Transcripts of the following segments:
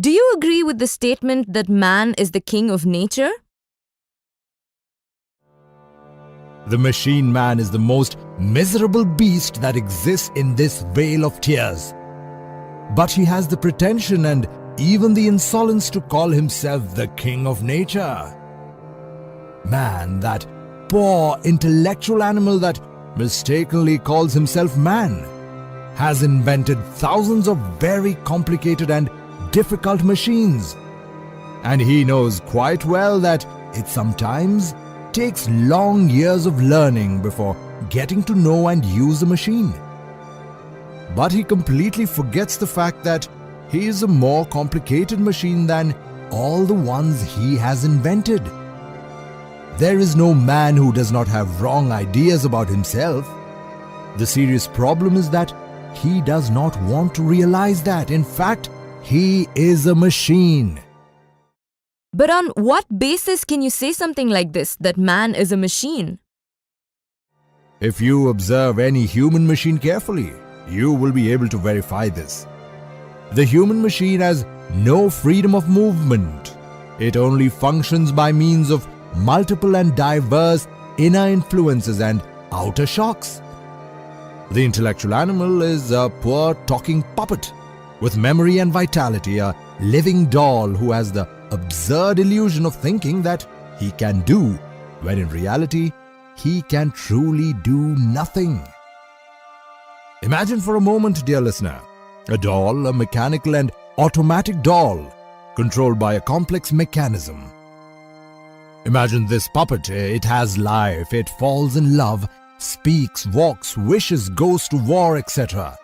Do you agree with the statement that man is the king of nature? The machine man is the most miserable beast that exists in this vale of tears. But he has the pretension and even the insolence to call himself the king of nature. Man, that poor intellectual animal that mistakenly calls himself man, has invented thousands of very complicated and difficult machines. And he knows quite well that it sometimes takes long years of learning before getting to know and use a machine. But he completely forgets the fact that he is a more complicated machine than all the ones he has invented. There is no man who does not have wrong ideas about himself. The serious problem is that he does not want to realize that, in fact, he is a machine. But on what basis can you say something like this, that man is a machine? If you observe any human machine carefully, you will be able to verify this. The human machine has no freedom of movement. It only functions by means of multiple and diverse inner influences and outer shocks. The intellectual animal is a poor talking puppet with memory and vitality, a living doll who has the absurd illusion of thinking that he can do, when in reality, he can truly do nothing. Imagine for a moment, dear listener, a doll, a mechanical and automatic doll, controlled by a complex mechanism. Imagine this puppet. It has life, it falls in love, speaks, walks, wishes, goes to war, etc.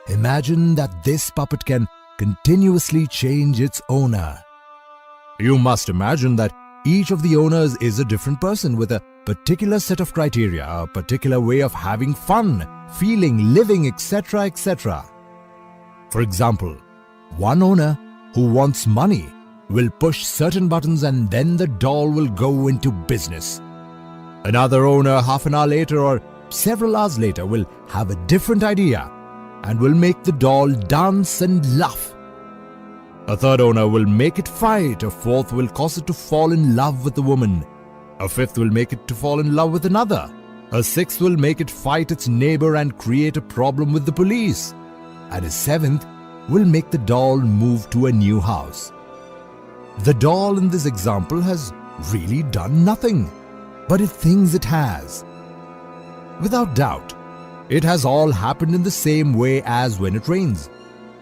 Imagine that this puppet can continuously change its owner. You must imagine that each of the owners is a different person with a particular set of criteria, a particular way of having fun, feeling, living, etc., etc. For example, one owner who wants money will push certain buttons and then the doll will go into business. Another owner half an hour later or several hours later will have a different idea and will make the doll dance and laugh. A third owner will make it fight, a fourth will cause it to fall in love with a woman, a fifth will make it to fall in love with another, a sixth will make it fight its neighbor and create a problem with the police, and a seventh will make the doll move to a new house. The doll in this example has really done nothing, but it thinks it has. Without doubt, it has all happened in the same way as when it rains,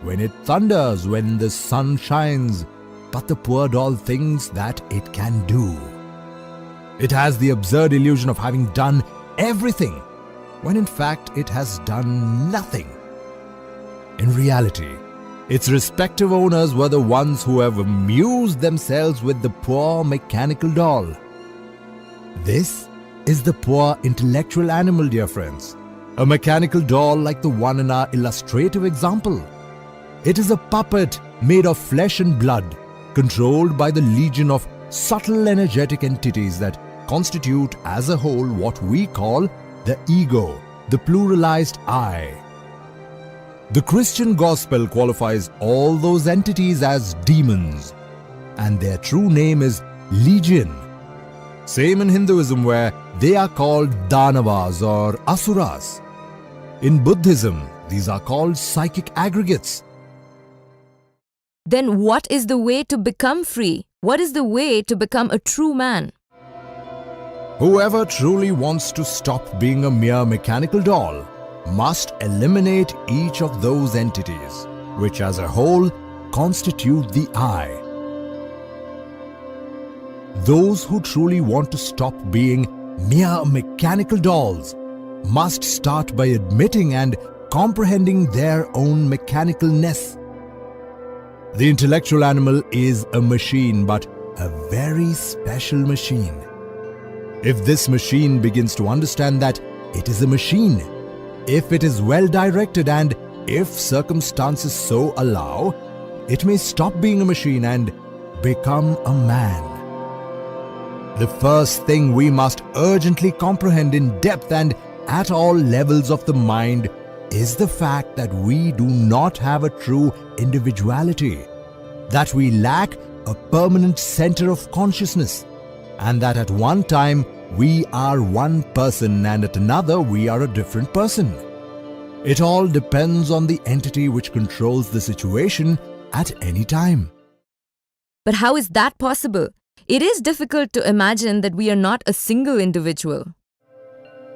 when it thunders, when the sun shines, but the poor doll thinks that it can do. It has the absurd illusion of having done everything, when in fact it has done nothing. In reality, its respective owners were the ones who have amused themselves with the poor mechanical doll. This is the poor intellectual animal, dear friends. A mechanical doll like the one in our illustrative example. It is a puppet made of flesh and blood, controlled by the legion of subtle energetic entities that constitute as a whole what we call the ego, the pluralized I. The Christian gospel qualifies all those entities as demons, and their true name is legion. Same in Hinduism, where they are called Danavas or Asuras. In Buddhism, these are called psychic aggregates. Then what is the way to become free? What is the way to become a true man? Whoever truly wants to stop being a mere mechanical doll must eliminate each of those entities, which as a whole constitute the I. Those who truly want to stop being mere mechanical dolls must start by admitting and comprehending their own mechanicalness. The intellectual animal is a machine, but a very special machine. If this machine begins to understand that it is a machine, if it is well directed and if circumstances so allow, it may stop being a machine and become a man. The first thing we must urgently comprehend in depth and at all levels of the mind is the fact that we do not have a true individuality. that we lack a permanent center of consciousness, and that at one time we are one person and at another we are a different person. It all depends on the entity which controls the situation at any time. But how is that possible? It is difficult to imagine that we are not a single individual.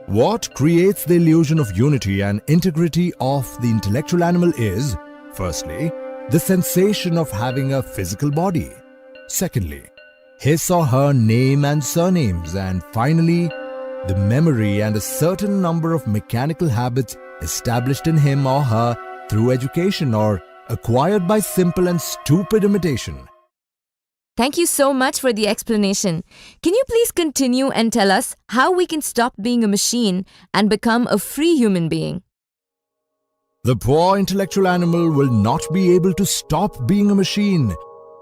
What creates the illusion of unity and integrity of the intellectual animal is, firstly, the sensation of having a physical body. Secondly, his or her name and surnames. And finally, the memory and a certain number of mechanical habits established in him or her through education or acquired by simple and stupid imitation. Thank you so much for the explanation. Can you please continue and tell us how we can stop being a machine and become a free human being? The poor intellectual animal will not be able to stop being a machine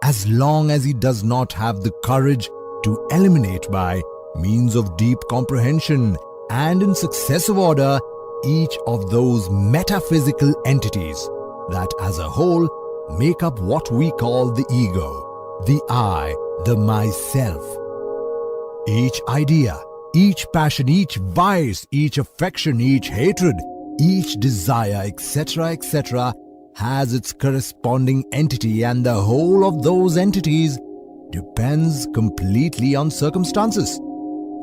as long as he does not have the courage to eliminate by means of deep comprehension and in successive order each of those metaphysical entities that as a whole make up what we call the ego, the I, the myself. Each idea, each passion, each vice, each affection, each hatred, each desire, etc., etc., has its corresponding entity, and the whole of those entities depends completely on circumstances,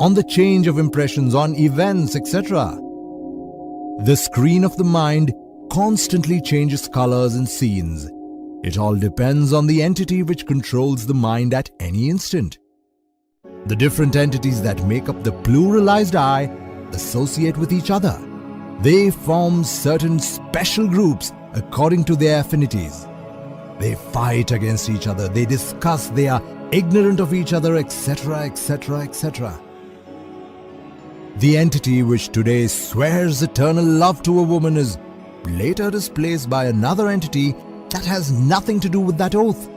on the change of impressions, on events, etc. The screen of the mind constantly changes colors and scenes. It all depends on the entity which controls the mind at any instant. The different entities that make up the pluralized I associate with each other. They form certain special groups according to their affinities. They fight against each other, they discuss, they are ignorant of each other, etc., etc., etc. The entity which today swears eternal love to a woman is later displaced by another entity that has nothing to do with that oath.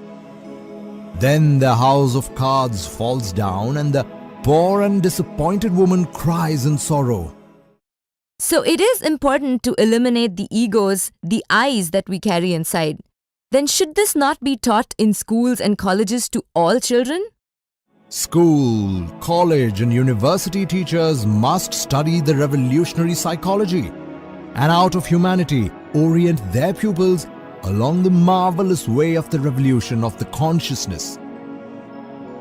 Then the house of cards falls down and the poor and disappointed woman cries in sorrow. So it is important to eliminate the egos, the I's that we carry inside. Then should this not be taught in schools and colleges to all children? School, college and university teachers must study the revolutionary psychology and out of humanity orient their pupils along the marvelous way of the revolution of the consciousness.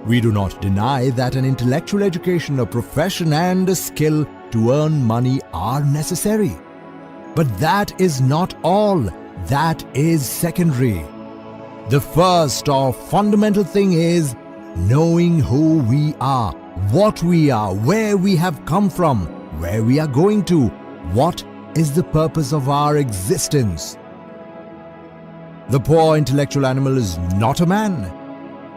We do not deny that an intellectual education, a profession and a skill to earn money are necessary. But that is not all. That is secondary. The first or fundamental thing is knowing who we are, what we are, where we have come from, where we are going to, what is the purpose of our existence. The poor intellectual animal is not a man,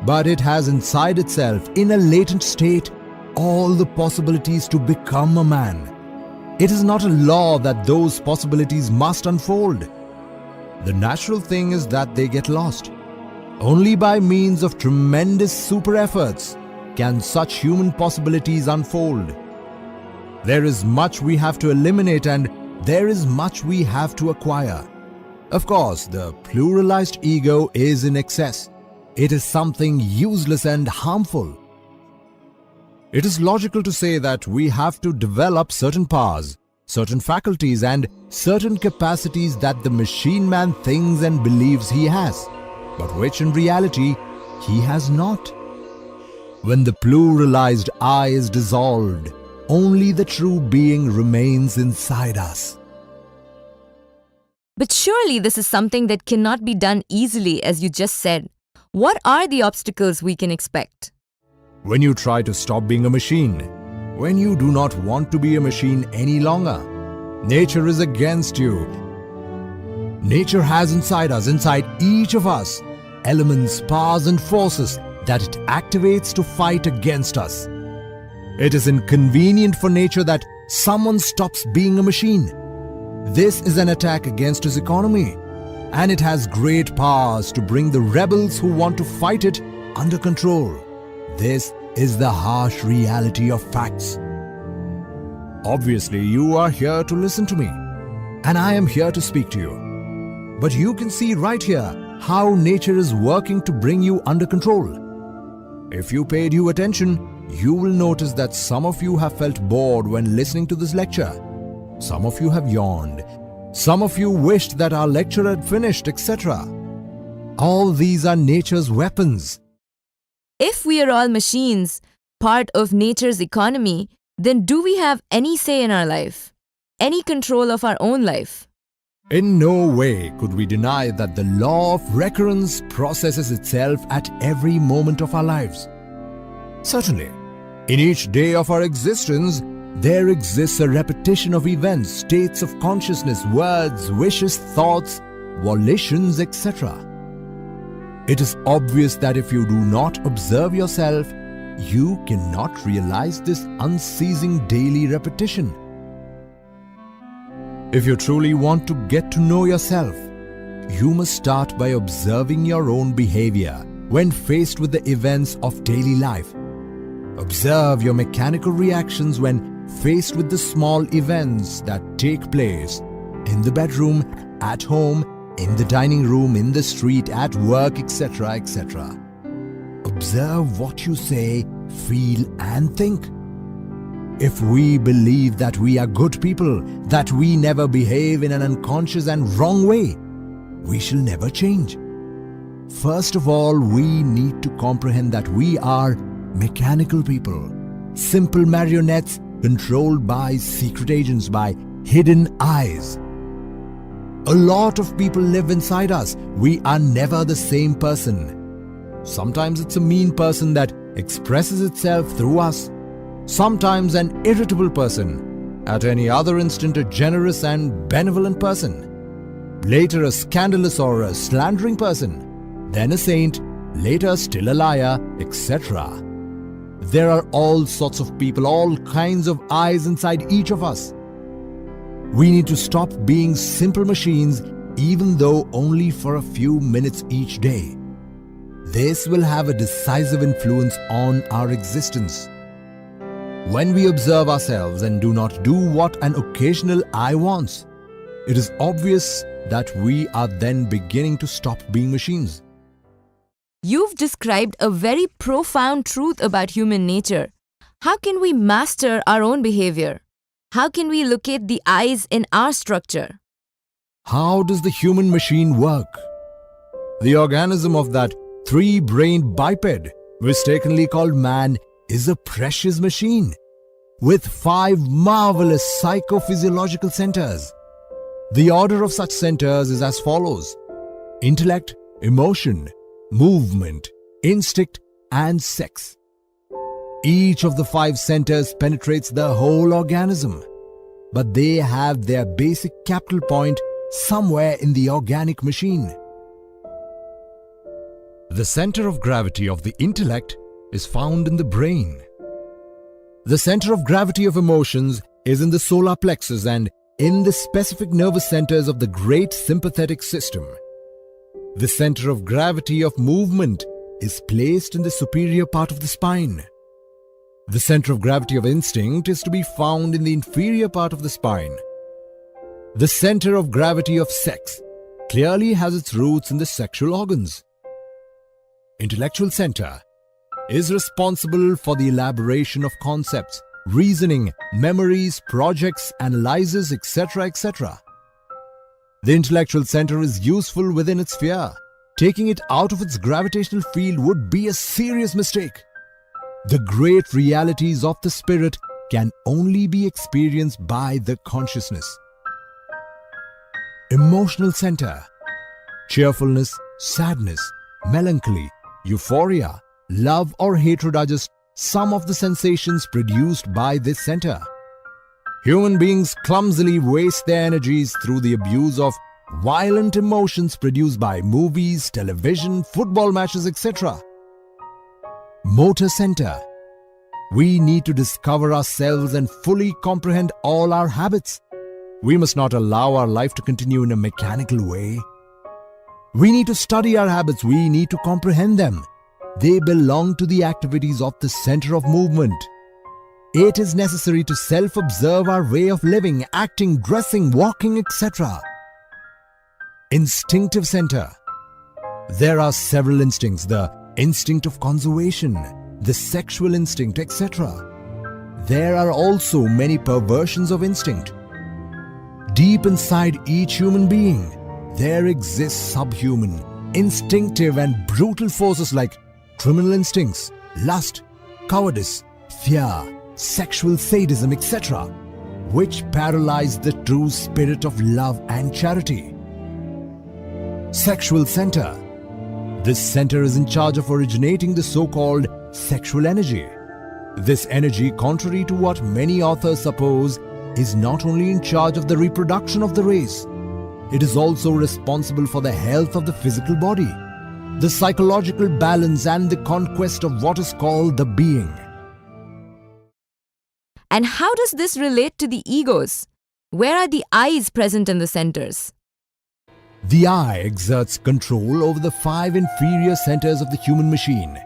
but it has inside itself, in a latent state, all the possibilities to become a man. It is not a law that those possibilities must unfold. The natural thing is that they get lost. Only by means of tremendous super efforts can such human possibilities unfold. There is much we have to eliminate and there is much we have to acquire. Of course, the pluralized ego is in excess. It is something useless and harmful. It is logical to say that we have to develop certain powers, certain faculties and certain capacities that the machine man thinks and believes he has, but which in reality he has not. When the pluralized I is dissolved, only the true being remains inside us. But surely this is something that cannot be done easily, as you just said. What are the obstacles we can expect? When you try to stop being a machine, when you do not want to be a machine any longer, nature is against you. Nature has inside us, inside each of us, elements, powers and forces that it activates to fight against us. It is inconvenient for nature that someone stops being a machine. This is an attack against its economy, and it has great powers to bring the rebels who want to fight it under control. This is the harsh reality of facts. Obviously, you are here to listen to me, and I am here to speak to you. But you can see right here how nature is working to bring you under control. If you paid due attention, you will notice that some of you have felt bored when listening to this lecture. Some of you have yawned. Some of you wished that our lecture had finished, etc. All these are nature's weapons. If we are all machines, part of nature's economy, then do we have any say in our life? Any control of our own life? In no way could we deny that the law of recurrence processes itself at every moment of our lives. Certainly, in each day of our existence, there exists a repetition of events, states of consciousness, words, wishes, thoughts, volitions, etc. It is obvious that if you do not observe yourself, you cannot realize this unceasing daily repetition. If you truly want to get to know yourself, you must start by observing your own behavior when faced with the events of daily life. Observe your mechanical reactions when faced with the small events that take place in the bedroom, at home, in the dining room, in the street, at work, etc., etc. Observe what you say, feel, and think. If we believe that we are good people, that we never behave in an unconscious and wrong way, we shall never change. First of all, we need to comprehend that we are mechanical people, simple marionettes controlled by secret agents, by hidden eyes. A lot of people live inside us. We are never the same person. Sometimes it's a mean person that expresses itself through us. Sometimes an irritable person. At any other instant, a generous and benevolent person. Later, a scandalous or a slandering person. Then a saint. Later, still a liar, etc. There are all sorts of people, all kinds of eyes inside each of us. We need to stop being simple machines, even though only for a few minutes each day. This will have a decisive influence on our existence. When we observe ourselves and do not do what an occasional eye wants, it is obvious that we are then beginning to stop being machines. You've described a very profound truth about human nature. How can we master our own behavior? How can we locate the eyes in our structure? How does the human machine work? The organism of that three-brained biped, mistakenly called man, is a precious machine with 5 marvelous psychophysiological centers. The order of such centers is as follows: intellect, emotion, movement, instinct, and sex. Each of the 5 centers penetrates the whole organism, but they have their basic capital point somewhere in the organic machine. The center of gravity of the intellect is found in the brain. The center of gravity of emotions is in the solar plexus and in the specific nervous centers of the great sympathetic system. The center of gravity of movement is placed in the superior part of the spine. The center of gravity of instinct is to be found in the inferior part of the spine. The center of gravity of sex clearly has its roots in the sexual organs. Intellectual center is responsible for the elaboration of concepts, reasoning, memories, projects, analyses, etc., etc. The intellectual center is useful within its sphere. Taking it out of its gravitational field would be a serious mistake. The great realities of the spirit can only be experienced by the consciousness. Emotional center. Cheerfulness, sadness, melancholy, euphoria, love or hatred are just some of the sensations produced by this center. Human beings clumsily waste their energies through the abuse of violent emotions produced by movies, television, football matches, etc. Motor center. We need to discover ourselves and fully comprehend all our habits. We must not allow our life to continue in a mechanical way. We need to study our habits. We need to comprehend them. They belong to the activities of the center of movement. It is necessary to self-observe our way of living, acting, dressing, walking, etc. Instinctive center. There are several instincts: the instinct of conservation, the sexual instinct, etc. There are also many perversions of instinct. Deep inside each human being, there exists subhuman, instinctive and brutal forces like criminal instincts, lust, cowardice, fear, sexual sadism, etc., which paralyze the true spirit of love and charity. Sexual center. This center is in charge of originating the so-called sexual energy. This energy, contrary to what many authors suppose, is not only in charge of the reproduction of the race, it is also responsible for the health of the physical body, the psychological balance and the conquest of what is called the being. And how does this relate to the egos? Where are the eyes present in the centers? The eye exerts control over the 5 inferior centers of the human machine: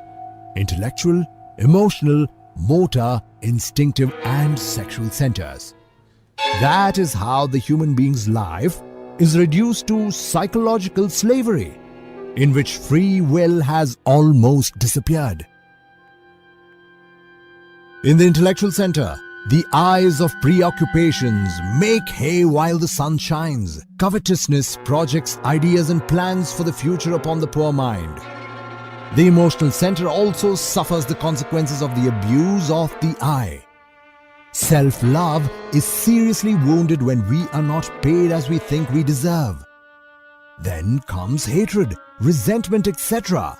intellectual, emotional, motor, instinctive and sexual centers. That is how the human being's life is reduced to psychological slavery, in which free will has almost disappeared. In the intellectual center, the eyes of preoccupations make hay while the sun shines. Covetousness projects ideas and plans for the future upon the poor mind. The emotional center also suffers the consequences of the abuse of the eye. Self-love is seriously wounded when we are not paid as we think we deserve. Then comes hatred, resentment, etc.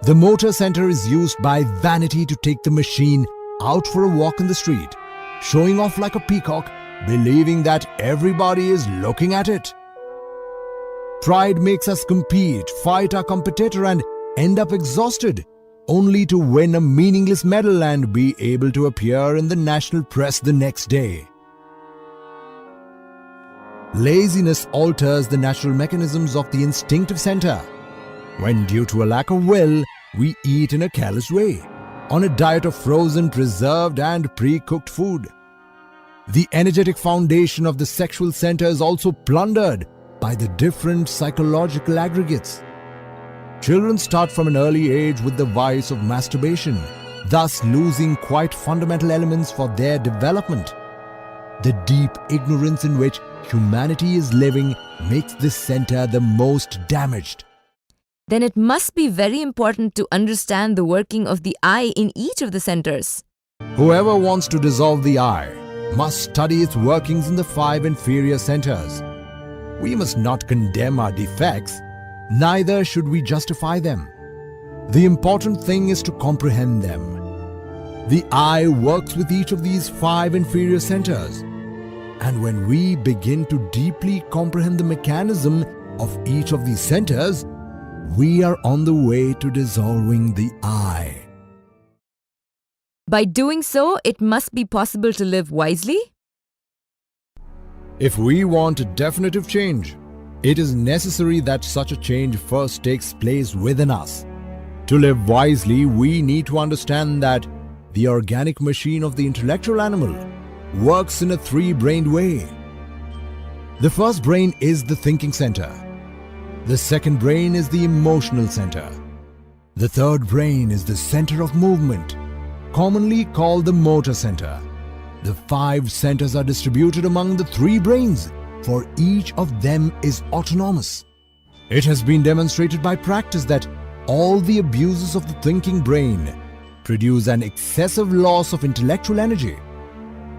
The motor center is used by vanity to take the machine out for a walk in the street, showing off like a peacock, believing that everybody is looking at it. Pride makes us compete, fight our competitor and end up exhausted, only to win a meaningless medal and be able to appear in the national press the next day. Laziness alters the natural mechanisms of the instinctive center, when due to a lack of will, we eat in a careless way, on a diet of frozen, preserved and pre-cooked food. The energetic foundation of the sexual center is also plundered by the different psychological aggregates. Children start from an early age with the vice of masturbation, thus losing quite fundamental elements for their development. The deep ignorance in which humanity is living makes this center the most damaged. Then it must be very important to understand the working of the eye in each of the centers. Whoever wants to dissolve the eye must study its workings in the 5 inferior centers. We must not condemn our defects, neither should we justify them. The important thing is to comprehend them. The eye works with each of these 5 inferior centers, and when we begin to deeply comprehend the mechanism of each of these centers, we are on the way to dissolving the eye. By doing so, it must be possible to live wisely. If we want a definitive change, it is necessary that such a change first takes place within us. To live wisely, we need to understand that the organic machine of the intellectual animal works in a 3-brained way. The first brain is the thinking center. The second brain is the emotional center. The third brain is the center of movement, commonly called the motor center. The 5 centers are distributed among the 3 brains, for each of them is autonomous. It has been demonstrated by practice that all the abuses of the thinking brain produce an excessive loss of intellectual energy.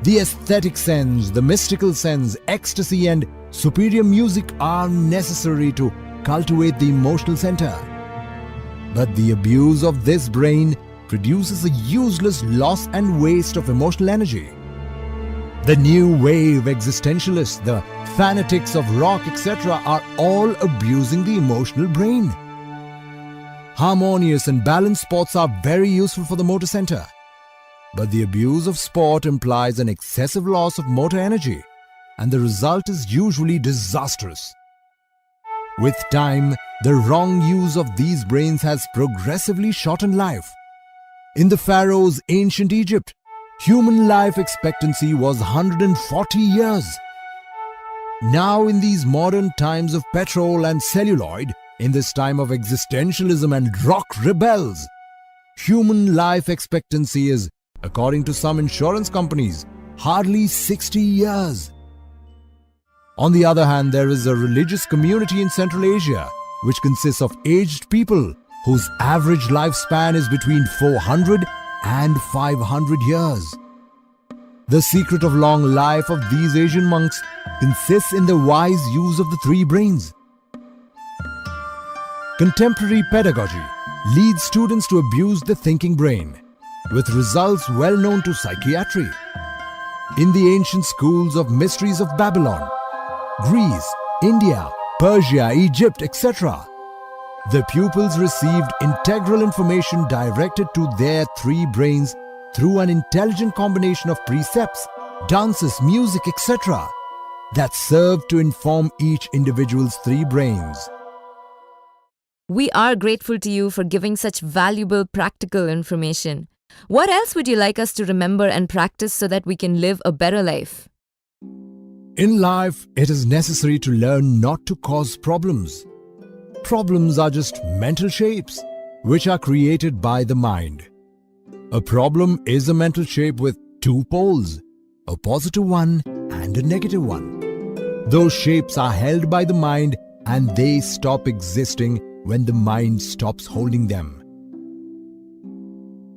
The aesthetic sense, the mystical sense, ecstasy and superior music are necessary to cultivate the emotional center. But the abuse of this brain produces a useless loss and waste of emotional energy. The new wave existentialists, the fanatics of rock, etc. are all abusing the emotional brain. Harmonious and balanced sports are very useful for the motor center. But the abuse of sport implies an excessive loss of motor energy, and the result is usually disastrous. With time, the wrong use of these brains has progressively shortened life. In the pharaohs' ancient Egypt, human life expectancy was 140 years. Now in these modern times of petrol and celluloid, In this time of existentialism and rock rebels, human life expectancy is, according to some insurance companies, hardly 60 years. On the other hand, there is a religious community in Central Asia which consists of aged people whose average lifespan is between 400 and 500 years. The secret of long life of these Asian monks consists in the wise use of the three brains. Contemporary pedagogy leads students to abuse the thinking brain, with results well known to psychiatry. In the ancient schools of mysteries of Babylon, Greece, India, Persia, Egypt, etc., the pupils received integral information directed to their three brains through an intelligent combination of precepts, dances, music, etc., that served to inform each individual's three brains. We are grateful to you for giving such valuable practical information. What else would you like us to remember and practice so that we can live a better life? In life, it is necessary to learn not to cause problems. Problems are just mental shapes which are created by the mind. A problem is a mental shape with two poles, a positive one and a negative one. Those shapes are held by the mind and they stop existing when the mind stops holding them.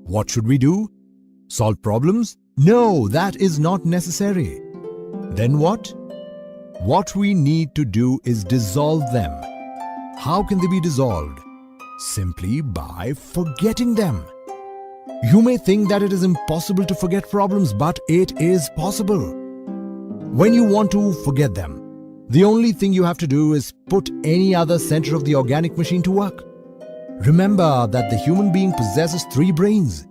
What should we do? Solve problems? No, that is not necessary. Then what? What we need to do is dissolve them. How can they be dissolved? Simply by forgetting them. You may think that it is impossible to forget problems, but it is possible. When you want to forget them, the only thing you have to do is put any other center of the organic machine to work. Remember that the human being possesses three brains.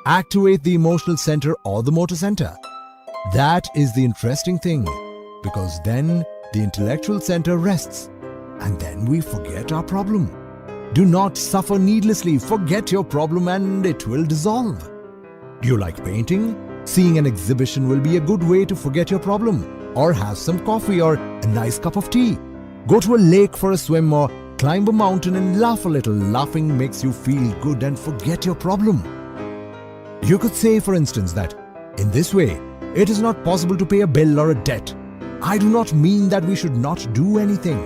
Activate the emotional center or the motor center. That is the interesting thing, because then the intellectual center rests and then we forget our problem. Do not suffer needlessly. Forget your problem and it will dissolve. Do you like painting? Seeing an exhibition will be a good way to forget your problem, or have some coffee or a nice cup of tea. Go to a lake for a swim or climb a mountain and laugh a little. Laughing makes you feel good and forget your problem. You could say, for instance, that in this way, it is not possible to pay a bill or a debt. I do not mean that we should not do anything,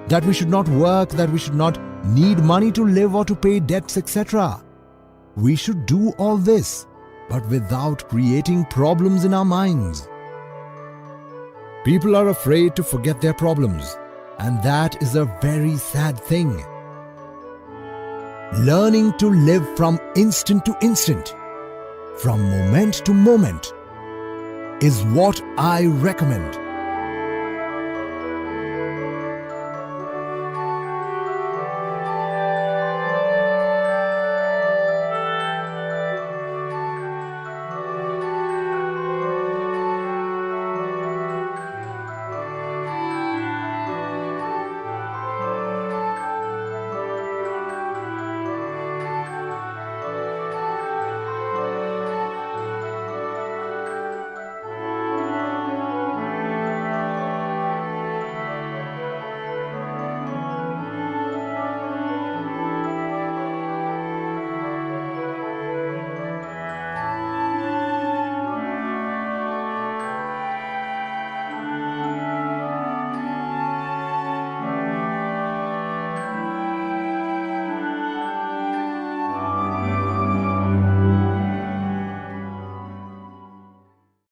that we should not work, that we should not need money to live or to pay debts, etc. We should do all this, but without creating problems in our minds. People are afraid to forget their problems, and that is a very sad thing. Learning to live from instant to instant, from moment to moment, is what I recommend.